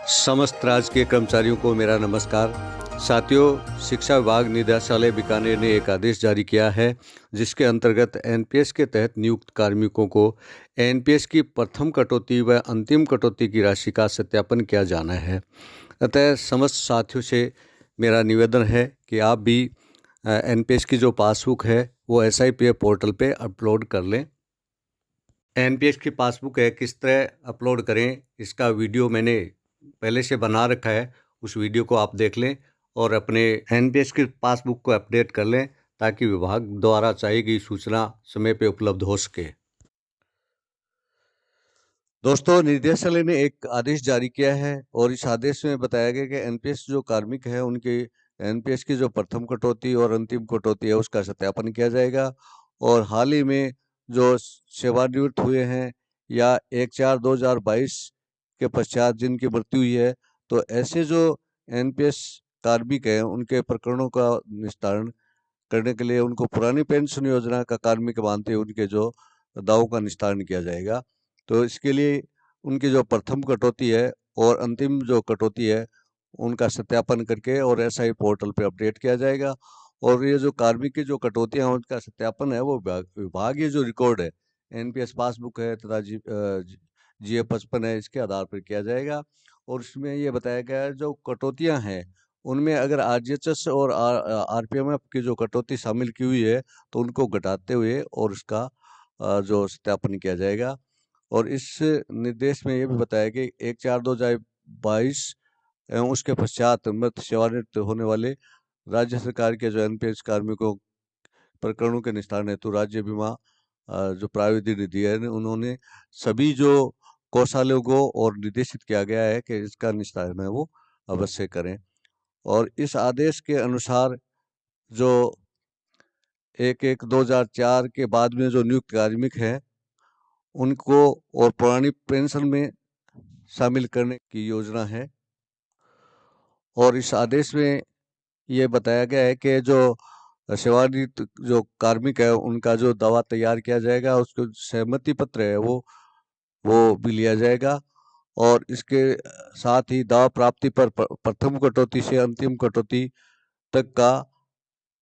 समस्त राजकीय कर्मचारियों को मेरा नमस्कार। साथियों, शिक्षा विभाग निदेशालय बीकानेर ने एक आदेश जारी किया है जिसके अंतर्गत एनपीएस के तहत नियुक्त कार्मिकों को एनपीएस की प्रथम कटौती व अंतिम कटौती की राशि का सत्यापन किया जाना है। अतः समस्त साथियों से मेरा निवेदन है कि आप भी एनपीएस की जो पासबुक है वो SIPF पोर्टल पे अपलोड कर लें। एनपीएस की पासबुक है किस तरह अपलोड करें, इसका वीडियो मैंने पहले से बना रखा है। उस वीडियो को आप देख लें और अपने एनपीएस की पासबुक को अपडेट कर लें ताकि विभाग द्वारा चाहिए गई सूचना समय पे उपलब्ध हो सके। दोस्तों, निदेशालय ने एक आदेश जारी किया है और इस आदेश में बताया गया कि एनपीएस जो कार्मिक है उनके एनपीएस की जो प्रथम कटौती और अंतिम कटौती है उसका सत्यापन किया जाएगा। और हाल ही में जो सेवानिवृत्त हुए हैं या 1/4/2022 के पश्चात जिनकी मृत्यु हुई है, तो ऐसे जो एनपीएस कार्मिक हैं उनके प्रकरणों का निस्तारण करने के लिए उनको पुरानी पेंशन योजना का कार्मिक मानते हुए उनके जो दावों का निस्तारण किया जाएगा। तो इसके लिए उनकी जो प्रथम कटौती है और अंतिम जो कटौती है उनका सत्यापन करके और SI पोर्टल पे अपडेट किया जाएगा। और ये जो कार्मिक की जो कटौतियां हैं उनका सत्यापन है वो विभागीय जो रिकॉर्ड है, एनपीएस पासबुक है तथा GA 55 है, इसके आधार पर किया जाएगा। और इसमें ये बताया गया है जो कटौतियां हैं उनमें अगर RGHS और RPMF की जो कटौती शामिल की हुई है तो उनको घटाते हुए और उसका जो सत्यापन किया जाएगा। और इस निर्देश में ये भी बताया कि 1/4/2022 एवं उसके पश्चात मृत सेवानिवृत्त होने वाले राज्य सरकार के जो एनपीएस कार्मिकों प्रकरणों के निस्तारण हेतु राज्य बीमा जो प्राविधिक निधि है उन्होंने सभी जो कोषालयों को और निर्देशित किया गया है कि इसका निस्तारण है वो अवश्य करें। और इस आदेश के अनुसार जो 1/1/2004 के बाद में जो नियुक्त कार्मिक हैं उनको और पुरानी पेंशन में शामिल करने की योजना है। और इस आदेश में ये बताया गया है कि जो सेवानिवृत्त जो कार्मिक है उनका जो दावा तैयार किया जाएगा उसको सहमति पत्र है वो भी लिया जाएगा। और इसके साथ ही दावा प्राप्ति पर प्रथम कटौती से अंतिम कटौती तक का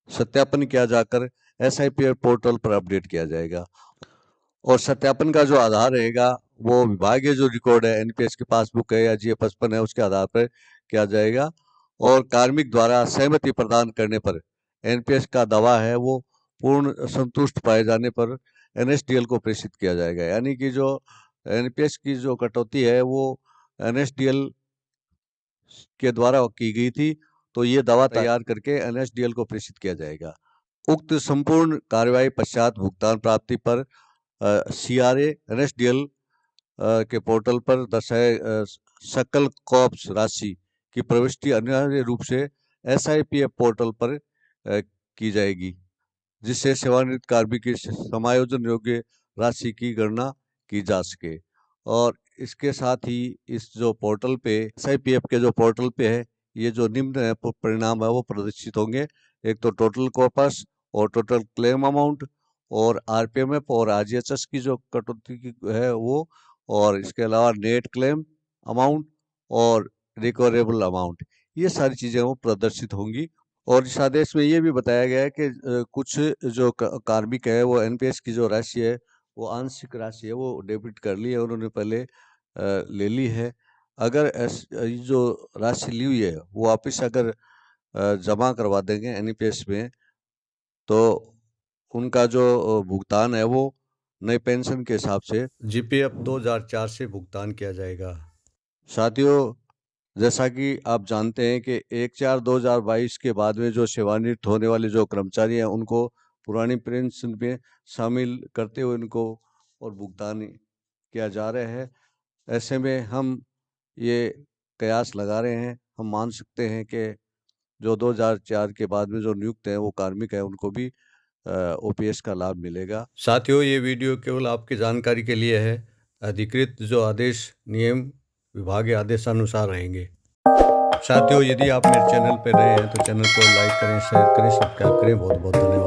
सत्यापन किया जाकर SIPF पोर्टल पर अपडेट किया जाएगा। और सत्यापन का जो आधार रहेगा वो विभागीय जो रिकॉर्ड है, एनपीएस की पासबुक है या GA 55 है, उसके आधार पर किया जाएगा। और कार्मिक द्वारा सहमति प्रदान करने पर एनपीएस का दावा है वो पूर्ण संतुष्ट पाए जाने पर NSDL को प्रेषित किया जाएगा। यानी कि जो एनपीएस की जो कटौती है वो NSDL के द्वारा की गई थी, तो ये दावा तैयार करके NSDL को प्रेषित किया जाएगा। उक्त संपूर्ण कार्यवाही पश्चात भुगतान प्राप्ति पर CRA NSDL के पोर्टल पर दर्शाए सकल कॉप्स राशि की प्रविष्टि अनिवार्य रूप से SIPF पोर्टल पर की जाएगी, जिससे सेवानिवृत्त कार्मिक की समायोजन योग्य राशि की गणना की जा सके। और इसके साथ ही इस जो पोर्टल पे SIPF के जो पोर्टल पे है ये जो निम्न परिणाम है वो प्रदर्शित होंगे। एक तो टोटल कॉर्पस और टोटल क्लेम अमाउंट और RPMF और RGHS की जो कटौती की है वो, और इसके अलावा नेट क्लेम अमाउंट और रिकवरेबल अमाउंट, ये सारी चीज़ें वो प्रदर्शित होंगी। और इस आदेश में ये भी बताया गया है कि कुछ जो कार्मिक है वो एनपीएस की जो राशि है वो आंशिक राशि है वो डेबिट कर ली है, उन्होंने पहले ले ली है। अगर जो राशि ली हुई है वो वापस अगर जमा करवा देंगे एनपीएस में तो उनका जो भुगतान है वो नई पेंशन के हिसाब से GPF 2004 से भुगतान किया जाएगा। साथियों, जैसा कि आप जानते हैं कि 1/4/2022 के बाद में जो सेवानिवृत्त होने वाले जो कर्मचारी हैं उनको पुरानी पेंशन में शामिल करते हुए उनको और भुगतान किया जा रहा है। ऐसे में हम ये कयास लगा रहे हैं, हम मान सकते हैं कि जो 2004 के बाद में जो नियुक्त हैं वो कार्मिक हैं उनको भी OPS का लाभ मिलेगा। साथियों, ये वीडियो केवल आपकी जानकारी के लिए है। अधिकृत जो आदेश नियम विभागीय आदेशानुसार रहेंगे। साथियों, यदि आप मेरे चैनल पर नए हैं तो चैनल को लाइक करें, शेयर करें, सब्सक्राइब करें। बहुत बहुत धन्यवाद।